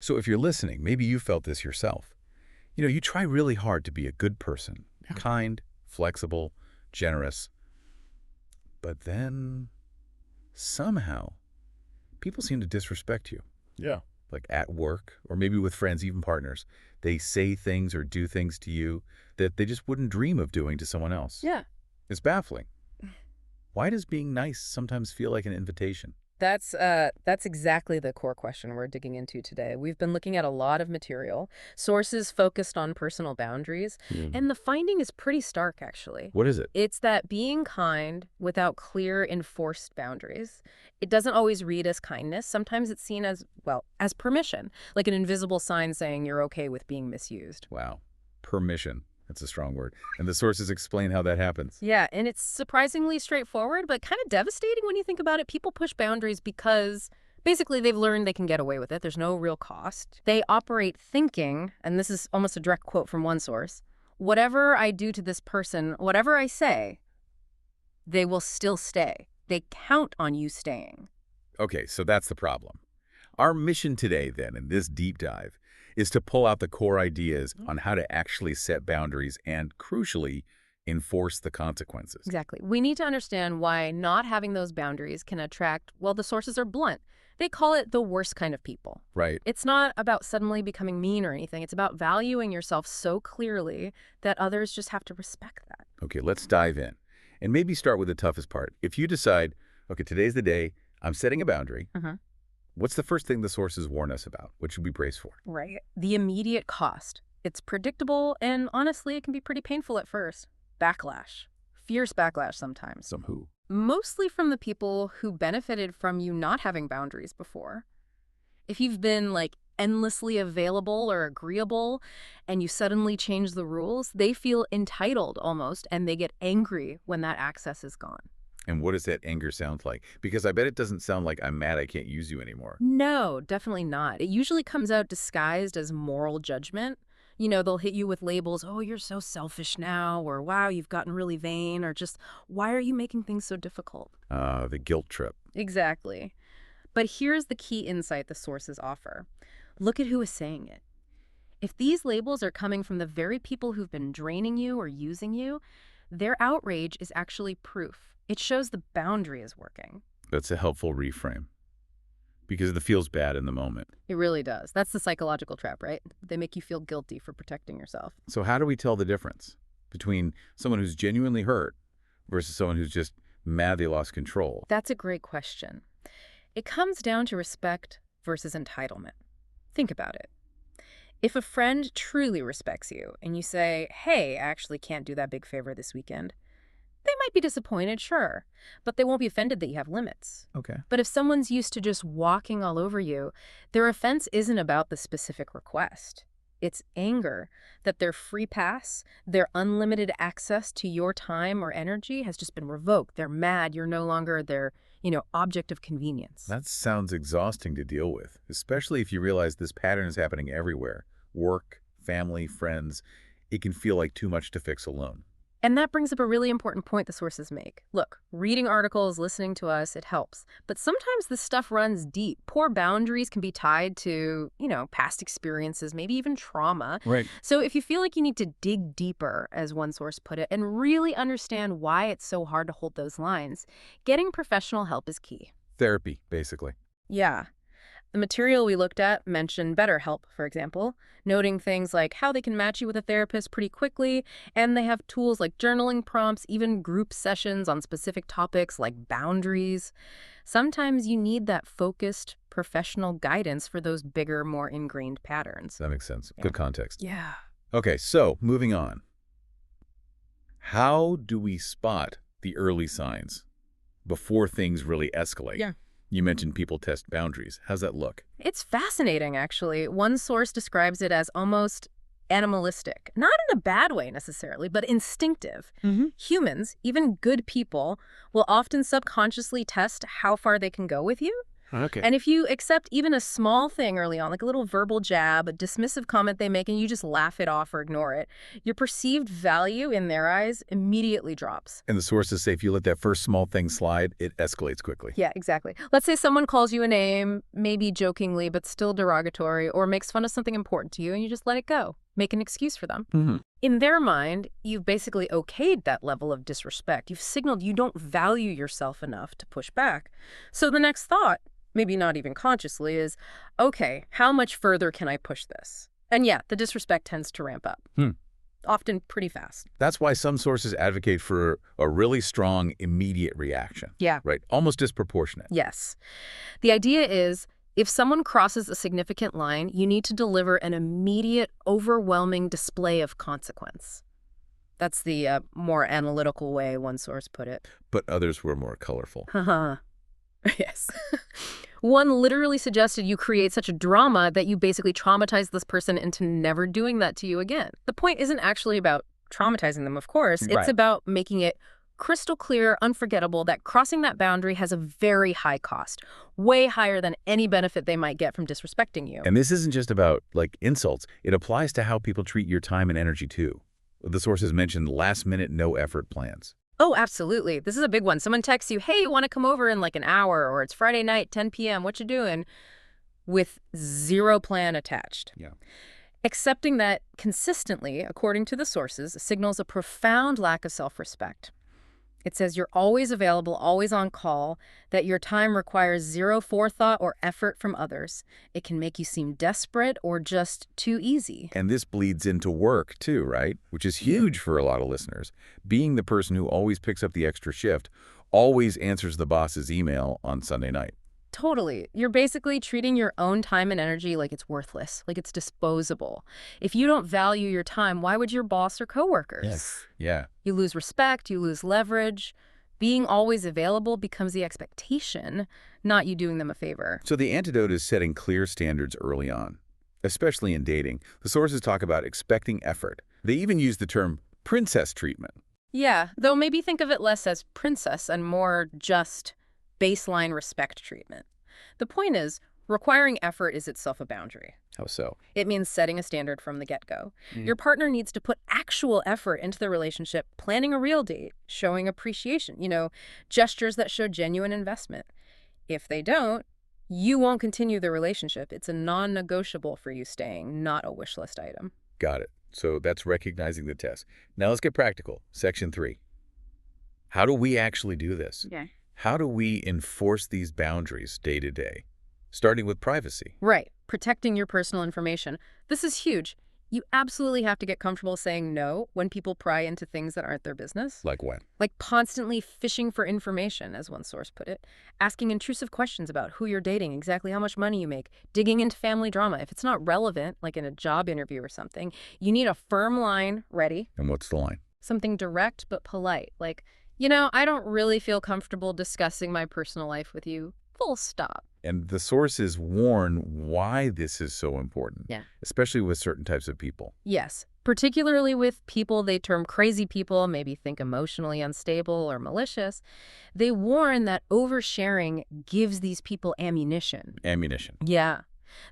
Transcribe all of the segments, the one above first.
So if you're listening, maybe you felt this yourself. You try really hard to be a good person, kind, flexible, generous. But then somehow people seem to disrespect you. Yeah. Like at work or maybe with friends, even partners. They say things or do things to you that they just wouldn't dream of doing to someone else. Yeah. It's baffling. Why does being nice sometimes feel like an invitation? That's exactly the core question we're digging into today. We've been looking at a lot of material, sources focused on personal boundaries, and the finding is pretty stark, actually. What is it? It's that being kind without clear, enforced boundaries, it doesn't always read as kindness. Sometimes it's seen as, well, as permission, like an invisible sign saying you're okay with being misused. Wow. Permission. That's a strong word. And the sources explain how that happens. Yeah, and it's surprisingly straightforward, but kind of devastating when you think about it. People push boundaries because basically they've learned they can get away with it. There's no real cost. They operate thinking, and this is almost a direct quote from one source, whatever I do to this person, whatever I say, they will still stay. They count on you staying. Okay, so that's the problem. Our mission today, then, in this deep dive, is to pull out the core ideas on how to actually set boundaries and, crucially, enforce the consequences. Exactly. We need to understand why not having those boundaries can attract, well, the sources are blunt. They call it the worst kind of people. Right. It's not about suddenly becoming mean or anything. It's about valuing yourself so clearly that others just have to respect that. Okay, let's dive in. And maybe start with the toughest part. If you decide, okay, today's the day, I'm setting a boundary, what's the first thing the sources warn us about? What should we brace for? Right. The immediate cost. It's predictable, and honestly, it can be pretty painful at first. Backlash. Fierce backlash sometimes. Some who? Mostly from the people who benefited from you not having boundaries before. If you've been, endlessly available or agreeable, and you suddenly change the rules, they feel entitled almost, and they get angry when that access is gone. And what does that anger sound like? Because I bet it doesn't sound like I'm mad I can't use you anymore. No, definitely not. It usually comes out disguised as moral judgment. They'll hit you with labels, oh, you're so selfish now, or wow, you've gotten really vain, or just, why are you making things so difficult? The guilt trip. Exactly. But here's the key insight the sources offer. Look at who is saying it. If these labels are coming from the very people who've been draining you or using you, their outrage is actually proof. It shows the boundary is working. That's a helpful reframe. Because it feels bad in the moment. It really does. That's the psychological trap, right? They make you feel guilty for protecting yourself. So how do we tell the difference between someone who's genuinely hurt versus someone who's just mad they lost control? That's a great question. It comes down to respect versus entitlement. Think about it. If a friend truly respects you and you say, hey, I actually can't do that big favor this weekend, they might be disappointed, sure, but they won't be offended that you have limits. Okay. But if someone's used to just walking all over you, their offense isn't about the specific request. It's anger that their free pass, their unlimited access to your time or energy has just been revoked. They're mad. You're no longer their, object of convenience. That sounds exhausting to deal with, especially if you realize this pattern is happening everywhere. Work, family, friends. It can feel like too much to fix alone. And that brings up a really important point the sources make. Look, reading articles, listening to us, it helps. But sometimes this stuff runs deep. Poor boundaries can be tied to, past experiences, maybe even trauma. Right. So if you feel like you need to dig deeper, as one source put it, and really understand why it's so hard to hold those lines, getting professional help is key. Therapy, basically. Yeah. The material we looked at mentioned BetterHelp, for example, noting things like how they can match you with a therapist pretty quickly, and they have tools like journaling prompts, even group sessions on specific topics like boundaries. Sometimes you need that focused, professional guidance for those bigger, more ingrained patterns. That makes sense. Good context. Yeah. Okay, so moving on. How do we spot the early signs before things really escalate? Yeah. You mentioned people test boundaries. How's that look? It's fascinating, actually. One source describes it as almost animalistic. Not in a bad way, necessarily, but instinctive. Humans, even good people, will often subconsciously test how far they can go with you. Okay. And if you accept even a small thing early on, like a little verbal jab, a dismissive comment they make, and you just laugh it off or ignore it, your perceived value in their eyes immediately drops. And the sources say if you let that first small thing slide, it escalates quickly. Yeah, exactly. Let's say someone calls you a name, maybe jokingly, but still derogatory, or makes fun of something important to you, and you just let it go. Make an excuse for them. Mm-hmm. In their mind, you've basically okayed that level of disrespect. You've signaled you don't value yourself enough to push back. So the next thought, maybe not even consciously, is, okay, how much further can I push this? And yeah, the disrespect tends to ramp up. Often pretty fast. That's why some sources advocate for a really strong, immediate reaction. Yeah. Right? Almost disproportionate. Yes. The idea is, if someone crosses a significant line, you need to deliver an immediate, overwhelming display of consequence. That's the more analytical way one source put it. But others were more colorful. Haha. Yes. One literally suggested you create such a drama that you basically traumatize this person into never doing that to you again. The point isn't actually about traumatizing them, of course. It's Right. about making it crystal clear, unforgettable, that crossing that boundary has a very high cost, way higher than any benefit they might get from disrespecting you. And this isn't just about, like, insults. It applies to how people treat your time and energy, too. The sources mentioned last-minute, no-effort plans. Oh, absolutely. This is a big one. Someone texts you, hey, you want to come over in like an hour, or it's Friday night, 10 p.m., what you doing? With zero plan attached. Yeah. Accepting that consistently, according to the sources, signals a profound lack of self-respect. It says you're always available, always on call, that your time requires zero forethought or effort from others. It can make you seem desperate or just too easy. And this bleeds into work, too, right? Which is huge for a lot of listeners. Being the person who always picks up the extra shift, always answers the boss's email on Sunday night. Totally. You're basically treating your own time and energy like it's worthless, like it's disposable. If you don't value your time, why would your boss or coworkers? Yeah. You lose respect, you lose leverage. Being always available becomes the expectation, not you doing them a favor. So the antidote is setting clear standards early on, especially in dating. The sources talk about expecting effort. They even use the term princess treatment. Yeah, though maybe think of it less as princess and more just baseline respect treatment. The point is, requiring effort is itself a boundary. How so? It means setting a standard from the get-go. Your partner needs to put actual effort into the relationship, planning a real date, showing appreciation, gestures that show genuine investment. If they don't, you won't continue the relationship. It's a non-negotiable for you staying, not a wish list item. Got it. So that's recognizing the test. Now let's get practical. Section 3. How do we actually do this? Okay. How do we enforce these boundaries day to day? Starting with privacy. Right. Protecting your personal information. This is huge. You absolutely have to get comfortable saying no when people pry into things that aren't their business. Like when? Like constantly fishing for information, as one source put it. Asking intrusive questions about who you're dating, exactly how much money you make. Digging into family drama. If it's not relevant, like in a job interview or something, you need a firm line ready. And what's the line? Something direct but polite. Like, I don't really feel comfortable discussing my personal life with you. Full stop. And the sources warn why this is so important. Yeah. Especially with certain types of people. Yes, particularly with people they term crazy people, maybe think emotionally unstable or malicious. They warn that oversharing gives these people ammunition. Ammunition. Yeah.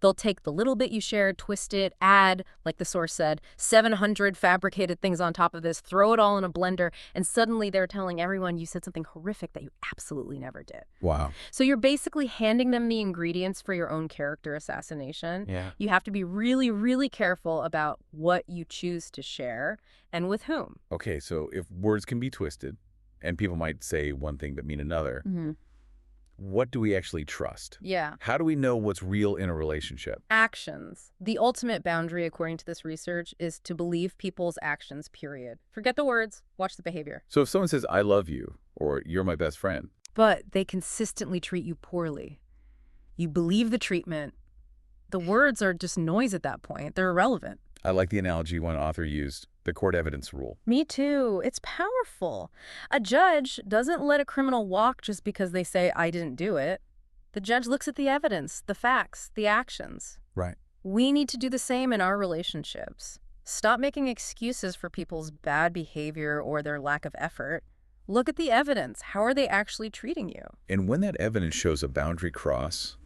They'll take the little bit you shared, twist it, add, like the source said, 700 fabricated things on top of this, throw it all in a blender, and suddenly they're telling everyone you said something horrific that you absolutely never did. Wow. So you're basically handing them the ingredients for your own character assassination. Yeah. You have to be really, really careful about what you choose to share and with whom. Okay, so if words can be twisted, and people might say one thing but mean another, what do we actually trust? Yeah. How do we know what's real in a relationship? Actions. The ultimate boundary, according to this research, is to believe people's actions, period. Forget the words, watch the behavior. So if someone says, I love you, or you're my best friend, But they consistently treat you poorly. You believe the treatment. The words are just noise at that point. They're irrelevant. I like the analogy one author used, the court evidence rule. Me too. It's powerful. A judge doesn't let a criminal walk just because they say, I didn't do it. The judge looks at the evidence, the facts, the actions. Right. We need to do the same in our relationships. Stop making excuses for people's bad behavior or their lack of effort. Look at the evidence. How are they actually treating you? And when that evidence shows a boundary cross,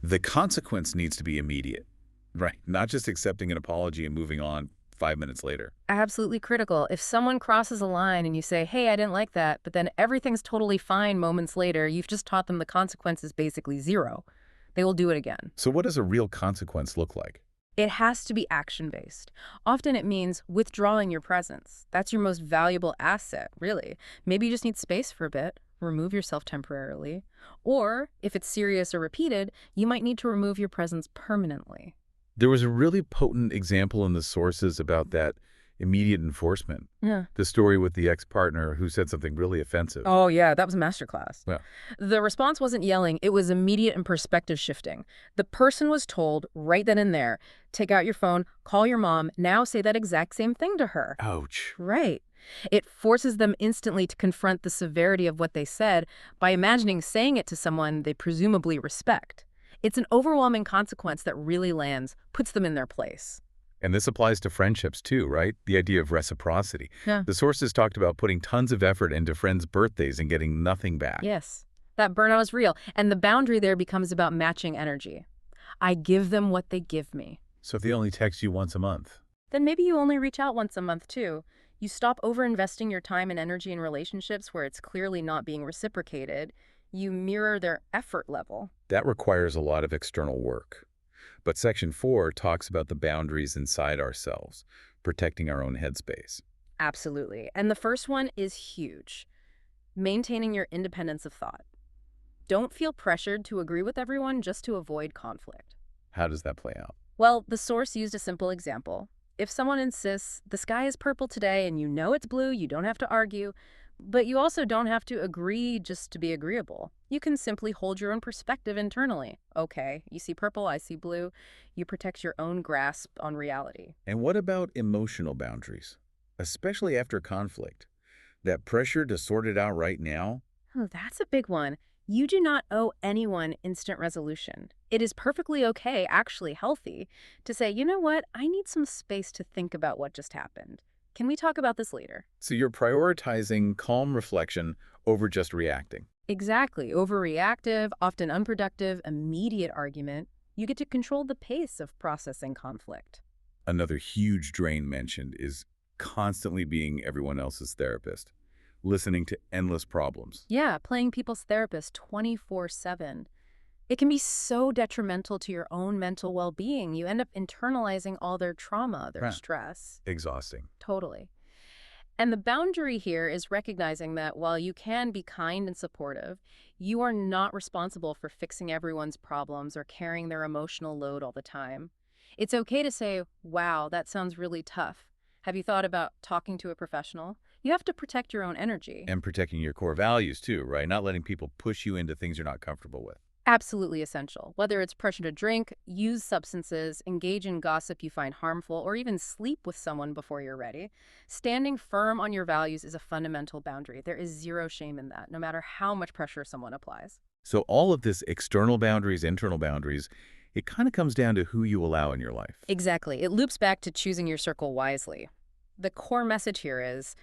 the consequence needs to be immediate, right? Not just accepting an apology and moving on 5 minutes later. Absolutely critical. If someone crosses a line and you say, hey, I didn't like that, but then everything's totally fine moments later, you've just taught them the consequence is basically zero. They will do it again. So what does a real consequence look like? It has to be action-based. Often it means withdrawing your presence. That's your most valuable asset, really. Maybe you just need space for a bit, remove yourself temporarily. Or, if it's serious or repeated, you might need to remove your presence permanently. There was a really potent example in the sources about that immediate enforcement. Yeah. The story with the ex-partner who said something really offensive. Oh, yeah, that was a masterclass. Yeah. The response wasn't yelling. It was immediate and perspective shifting. The person was told right then and there, take out your phone, call your mom, now say that exact same thing to her. Ouch. Right. It forces them instantly to confront the severity of what they said by imagining saying it to someone they presumably respect. It's an overwhelming consequence that really lands, puts them in their place. And this applies to friendships too, right? The idea of reciprocity. Yeah. The sources talked about putting tons of effort into friends' birthdays and getting nothing back. Yes, that burnout is real. And the boundary there becomes about matching energy. I give them what they give me. So if they only text you once a month? Then maybe you only reach out once a month too. You stop over-investing your time and energy in relationships where it's clearly not being reciprocated. You mirror their effort level. That requires a lot of external work. But Section 4 talks about the boundaries inside ourselves, protecting our own headspace. Absolutely. And the first one is huge. Maintaining your independence of thought. Don't feel pressured to agree with everyone just to avoid conflict. How does that play out? Well, the source used a simple example. If someone insists, the sky is purple today and you know it's blue, you don't have to argue, but you also don't have to agree just to be agreeable. You can simply hold your own perspective internally. Okay, you see purple, I see blue. You protect your own grasp on reality. And what about emotional boundaries? Especially after conflict. That pressure to sort it out right now? Oh, that's a big one. You do not owe anyone instant resolution. It is perfectly okay, actually healthy, to say, you know what, I need some space to think about what just happened. Can we talk about this later? So you're prioritizing calm reflection over just reacting. Exactly. Overreactive, often unproductive, immediate argument. You get to control the pace of processing conflict. Another huge drain mentioned is constantly being everyone else's therapist, listening to endless problems. Yeah, playing people's therapist 24/7. It can be so detrimental to your own mental well-being. You end up internalizing all their trauma, their Right. stress. Exhausting. Totally. And the boundary here is recognizing that while you can be kind and supportive, you are not responsible for fixing everyone's problems or carrying their emotional load all the time. It's okay to say, wow, that sounds really tough. Have you thought about talking to a professional? You have to protect your own energy. And protecting your core values too, right? Not letting people push you into things you're not comfortable with. Absolutely essential. Whether it's pressure to drink, use substances, engage in gossip you find harmful, or even sleep with someone before you're ready, standing firm on your values is a fundamental boundary. There is zero shame in that, no matter how much pressure someone applies. So all of this external boundaries, internal boundaries, it kind of comes down to who you allow in your life. Exactly. It loops back to choosing your circle wisely. The core message here is,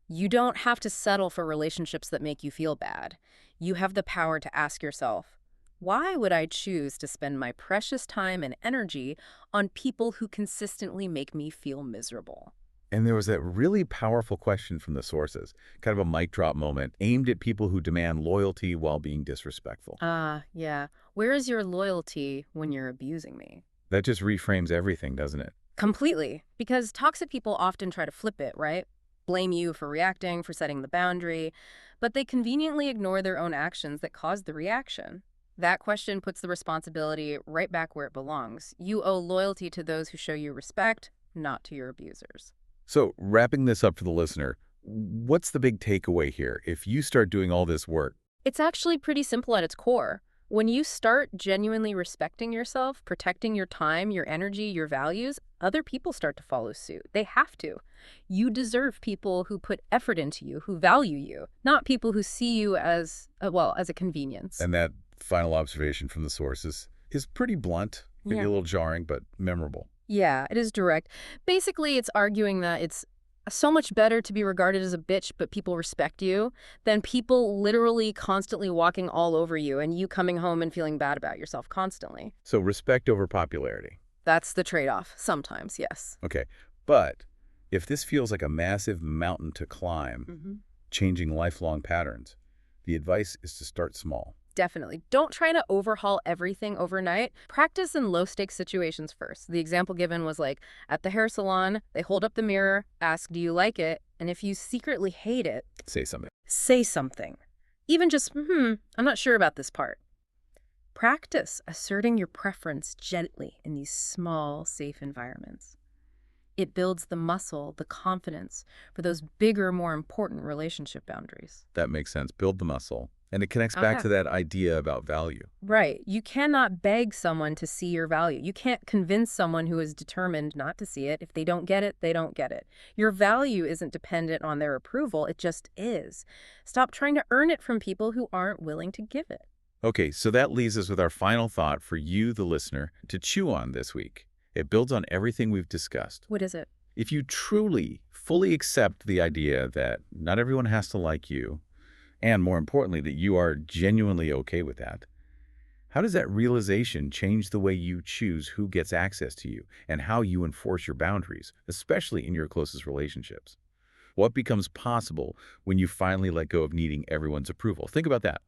you don't have to settle for relationships that make you feel bad. You have the power to ask yourself, why would I choose to spend my precious time and energy on people who consistently make me feel miserable? And there was that really powerful question from the sources, kind of a mic drop moment, aimed at people who demand loyalty while being disrespectful. Yeah. Where is your loyalty when you're abusing me? That just reframes everything, doesn't it? Completely. Because toxic people often try to flip it, right? Blame you for reacting, for setting the boundary, but they conveniently ignore their own actions that caused the reaction. That question puts the responsibility right back where it belongs. You owe loyalty to those who show you respect, not to your abusers. So wrapping this up for the listener, what's the big takeaway here if you start doing all this work? It's actually pretty simple at its core. When you start genuinely respecting yourself, protecting your time, your energy, your values, other people start to follow suit. They have to. You deserve people who put effort into you, who value you, not people who see you as, as a convenience. And that final observation from the sources is pretty blunt, maybe a little jarring, but memorable. Yeah, it is direct. Basically, it's arguing that it's So much better to be regarded as a bitch, but people respect you, than people literally constantly walking all over you and you coming home and feeling bad about yourself constantly. So respect over popularity. That's the trade-off. Sometimes, yes. Okay, but if this feels like a massive mountain to climb, changing lifelong patterns, the advice is to start small. Definitely. Don't try to overhaul everything overnight. Practice in low-stakes situations first. The example given was like, at the hair salon, they hold up the mirror, ask, do you like it? And if you secretly hate it, Say something. say something. Even just, I'm not sure about this part. Practice asserting your preference gently in these small, safe environments. It builds the muscle, the confidence for those bigger, more important relationship boundaries. That makes sense. Build the muscle. And it connects back to that idea about value. Right. You cannot beg someone to see your value. You can't convince someone who is determined not to see it. If they don't get it, they don't get it. Your value isn't dependent on their approval. It just is. Stop trying to earn it from people who aren't willing to give it. Okay, so that leaves us with our final thought for you, the listener, to chew on this week. It builds on everything we've discussed. What is it? If you truly, fully accept the idea that not everyone has to like you, and more importantly, that you are genuinely okay with that, how does that realization change the way you choose who gets access to you and how you enforce your boundaries, especially in your closest relationships? What becomes possible when you finally let go of needing everyone's approval? Think about that.